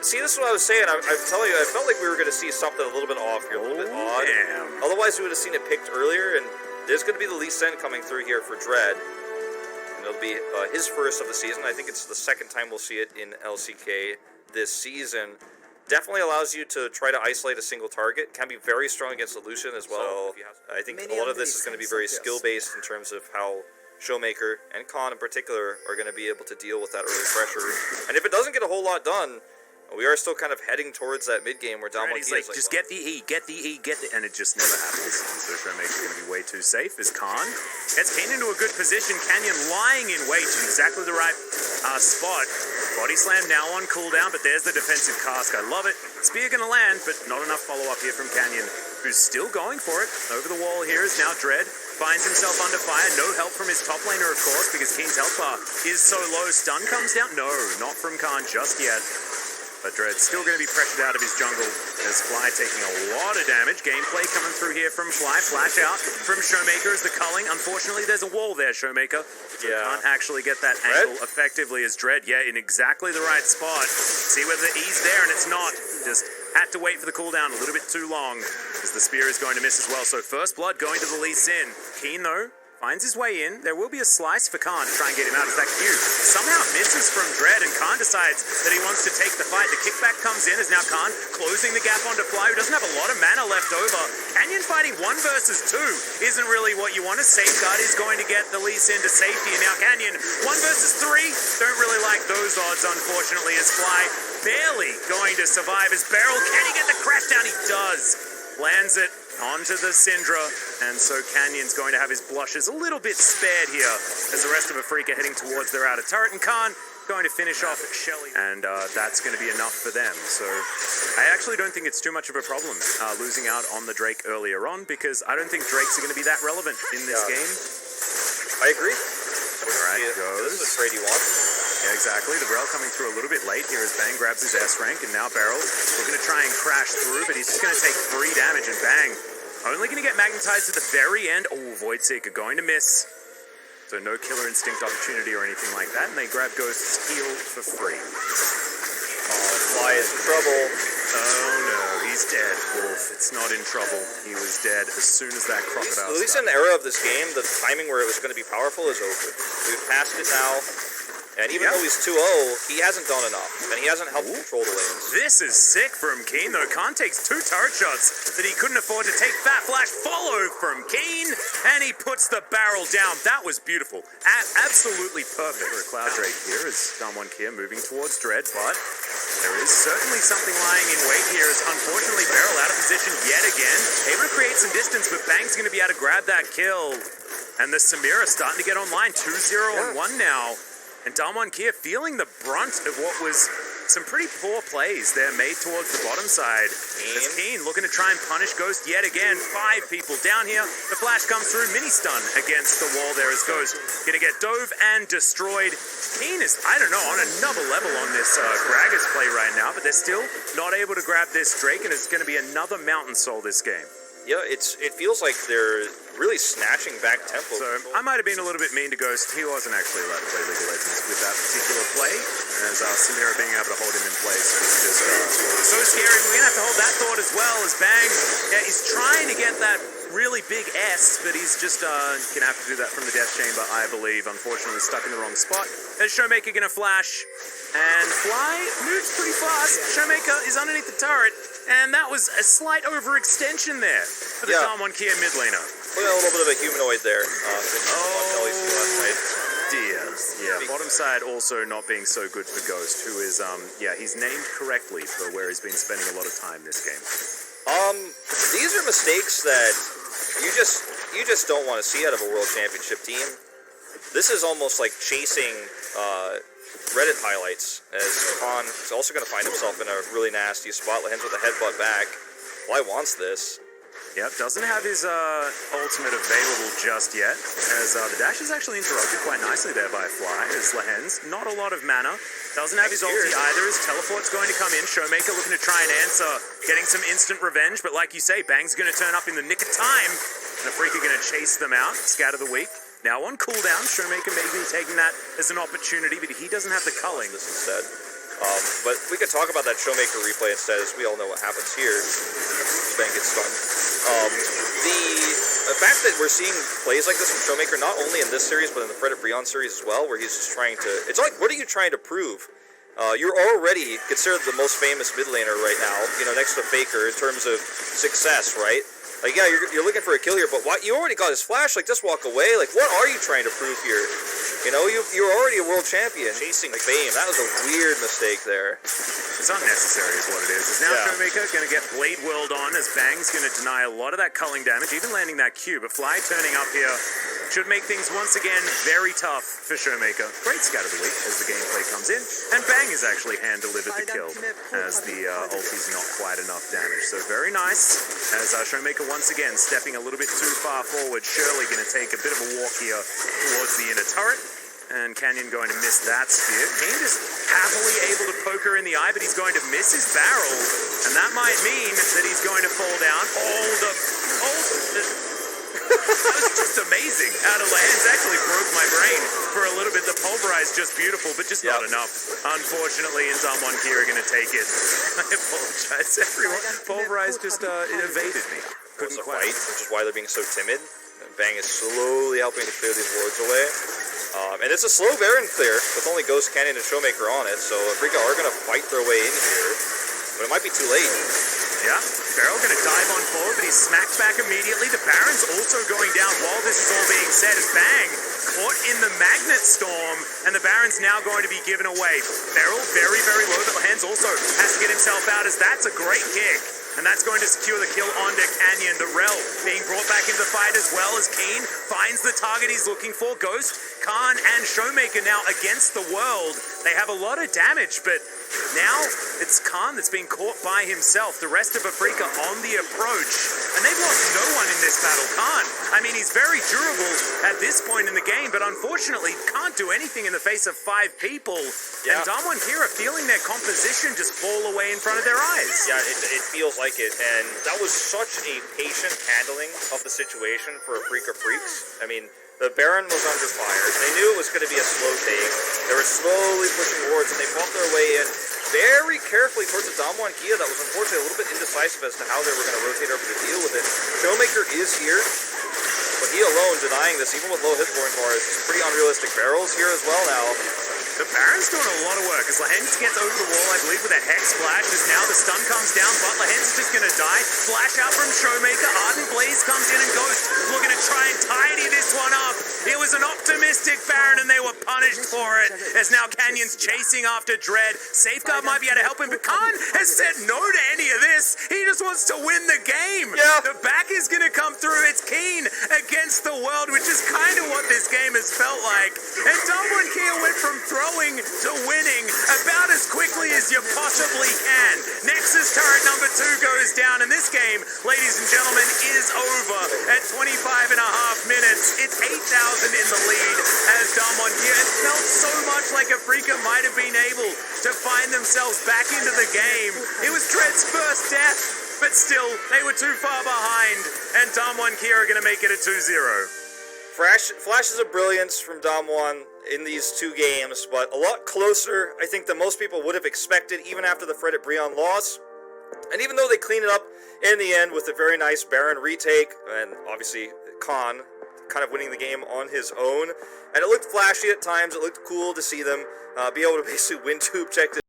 See, this is what I was saying. I'm telling you, I felt like we were going to see something a little bit off here, a little bit odd. Damn. Otherwise, we would have seen it picked earlier, and there's going to be the Lee Sin coming through here for Dread. And it'll be his first of the season. I think it's the second time we'll see it in LCK this season. Definitely allows you to try to isolate a single target. Can be very strong against the Lucian as well. So I think a lot of this is going to be very skill-based in terms of how Showmaker and Khan in particular are going to be able to deal with that early pressure. And if it doesn't get a whole lot done, we are still kind of heading towards that mid game where Dalmon he's like, just get the E, get the E, get the... And it just never happens. And so Showmaker's going to be way too safe as Khan gets Kane into a good position. Canyon lying in wait in exactly the right spot. Body slam now on cooldown, but there's the defensive cask. I love it. Spear going to land, but not enough follow-up here from Canyon, who's still going for it. Over the wall here is now Dread. Finds himself under fire. No help from his top laner, of course, because Keen's health bar is so low. Stun comes down. No, not from Khan just yet. But Dread's still going to be pressured out of his jungle as Fly taking a lot of damage. Gameplay coming through here from Fly. Flash out from Showmaker as the culling. Unfortunately, there's a wall there, Showmaker. So can't actually get that angle effectively as Dread. Yeah, in exactly the right spot. See whether the E's there, and it's not. Just had to wait for the cooldown a little bit too long as the spear is going to miss as well. So first blood going to the Lee Sin. Keen, though, finds his way in. There will be a slice for Khan to try and get him out as that Q somehow misses from Dread, and Khan decides that he wants to take the fight. The kickback comes in as now Khan closing the gap onto Fly, who doesn't have a lot of mana left over. Canyon fighting 1 versus 2 isn't really what you want. A safeguard is going to get the Lee Sin to safety, and now Canyon 1 versus 3. Don't really like those odds, unfortunately, as Fly barely going to survive as Barrel. Can he get the crash down? He does. Lands it onto the Syndra, and so Canyon's going to have his blushes a little bit spared here as the rest of Afrika heading towards their outer turret, and Khan going to finish off at Shelly, and that's going to be enough for them. So I actually don't think it's too much of a problem losing out on the Drake earlier on, because I don't think Drakes are going to be that relevant in this game. I agree. Alright, this is a trade you want. Yeah, exactly. The Rel coming through a little bit late here as Bang grabs his S rank, and now Barrel looking to try and crash through, but he's just going to take 3 damage, and Bang only going to get magnetized at the very end. Oh, Voidseeker going to miss. So no killer instinct opportunity or anything like that, and they grab Ghost's heal for free. Oh, Fly is in trouble. Oh no, he's dead, Wolf. It's not in trouble. He was dead as soon as that crocodile At least in the era of this game, the timing where it was going to be powerful is over. We've passed it now. And even though he's 2-0, he hasn't done enough, and he hasn't helped control the lanes. This is sick from Keen, though. Khan takes 2 turret shots that he couldn't afford to take. Fat Flash followed from Keen, and he puts the barrel down. That was beautiful. Absolutely perfect for a Cloud Drake here as someone here moving towards Dread, but there is certainly something lying in wait here as unfortunately Barrel out of position yet again. Able to create some distance, but Bang's going to be able to grab that kill. And the Samira starting to get online. 2-0 and 1 now. And Dalmon Kia feeling the brunt of what was some pretty poor plays there made towards the bottom side. As Keen looking to try and punish Ghost yet again. 5 people down here. The flash comes through. Mini stun against the wall there as Ghost going to get dove and destroyed. Keen is, I don't know, on another level on this Gragas play right now, but they're still not able to grab this Drake, and it's going to be another Mountain Soul this game. Yeah, it feels like they're really snatching back tempo. So I might have been a little bit mean to Ghost. He wasn't actually allowed to play League of Legends with that particular play, as Samira being able to hold him in place was just so scary. We're going to have to hold that thought as well, as Bang is trying to get that really big S, but he's just going to have to do that from the Death Chamber, I believe. Unfortunately stuck in the wrong spot. As Showmaker going to flash, and Fly moves pretty fast. Showmaker is underneath the turret, and that was a slight overextension there for the Dalmon Kia mid laner. Look at a little bit of a humanoid there. Dear. Yeah, bottom side also not being so good for Ghost, who is, he's named correctly for where he's been spending a lot of time this game. These are mistakes that you just don't want to see out of a World Championship team. This is almost like chasing Reddit highlights, as Khan is also going to find himself in a really nasty spot. Lands with a headbutt back. Fly wants this. Yep, doesn't have his ultimate available just yet, as the dash is actually interrupted quite nicely there by Fly, as Lehens, not a lot of mana, doesn't have his ulti either, his teleport's going to come in, Showmaker looking to try and answer, getting some instant revenge, but like you say, Bang's going to turn up in the nick of time, and Afrika going to chase them out, scatter the weak. Now on cooldown, Showmaker maybe taking that as an opportunity, but he doesn't have the culling. This instead. But we could talk about that Showmaker replay instead, as we all know what happens here. Bang gets stunned. The fact that we're seeing plays like this from Showmaker, not only in this series, but in the Fred Brion series as well, where he's just trying to... It's like, what are you trying to prove? You're already considered the most famous mid laner right now, you know, next to Faker in terms of success, right? Like, yeah, you're looking for a kill here, but what, you already got his flash, like, just walk away. Like, what are you trying to prove here? You know, you're already a world champion. Chasing fame. That was a weird mistake there. It's unnecessary is what it is. Is now Showmaker going to get Blade Whirled on as Bang's going to deny a lot of that culling damage, even landing that Q. But Fly turning up here should make things once again very tough for Showmaker. Great scout of the week as the gameplay comes in. And Bang has actually hand-delivered the kill as the ulti's not quite enough damage. So very nice as Showmaker once again stepping a little bit too far forward. Surely going to take a bit of a walk here towards the inner turret. And Canyon going to miss that spear. Kane just happily able to poke her in the eye, but he's going to miss his barrel. And that might mean that he's going to fall down. That was just amazing. Out of the hands actually broke my brain for a little bit. The pulverize just beautiful, but just not enough. Unfortunately, and someone here are going to take it. I apologize, everyone. Pulverize just evaded me. Couldn't quite. Which is why they're being so timid. And Bang is slowly helping to clear these wards away. And it's a slow Baron clear with only Ghost Canyon and Showmaker on it, so Afrika are going to fight their way in here, but it might be too late. Yeah, Baron going to dive on forward, but he's smacked back immediately. The Baron's also going down while this is all being said as Bang caught in the Magnet Storm, and the Baron's now going to be given away. Beryl very, very low, but Hands also has to get himself out as that's a great kick. And that's going to secure the kill onto Canyon. The Rel being brought back into the fight as well as Keen finds the target he's looking for. Ghost, Khan, and Showmaker now against the world. They have a lot of damage, but now it's Khan that's being caught by himself. The rest of Afrika on the approach. And they've lost no one in this battle. Khan, I mean, he's very durable at this point in the game, but unfortunately can't do anything in the face of 5 people. And Damwon Kira feeling their composition just fall away in front of their eyes. Yeah, it feels like it, and that was such a patient handling of the situation for Afrika Freaks. I mean, the Baron was under fire. They knew it was going to be a slow take. They were slowly pushing wards, and they fought their way in very carefully towards the Damwon Kia that was unfortunately a little bit indecisive as to how they were going to rotate over to deal with it. Showmaker is here, but he alone denying this, even with low hit point bars. Some pretty unrealistic barrels here as well now. The Baron's doing a lot of work as Lahens gets over the wall, I believe, with a Hex Splash, as now the stun comes down, but Lahens is just going to die. Flash out from Showmaker, Ardent Blaze comes in, and Ghost looking to try and tidy this one up. It was an optimistic Baron, and they were punished for it, as now Canyon's chasing after Dread. Safeguard might be able to help him, but Khan has said no to any of this. He just wants to win the game. Yeah. The back is going to come through. It's Keen against the world, which is kind of what this game has felt like. And Damwon Kia went from throwing to winning about as quickly as you possibly can. Nexus turret number 2 goes down, and this game, ladies and gentlemen, is over at 25 and a half minutes. It's 8,000 in the lead as Damwon Kia. It felt so much like Afrika might have been able to find themselves back into the game. It was Dread's first death, but still, they were too far behind, and Damwon Kia are going to make it a 2-0. Flashes of brilliance from Damwon in these 2 games, but a lot closer, I think, than most people would have expected, even after the Fred Brion loss. And even though they cleaned it up in the end with a very nice Baron retake, and obviously Khan kind of winning the game on his own, and it looked flashy at times, it looked cool to see them be able to basically win 2 objectives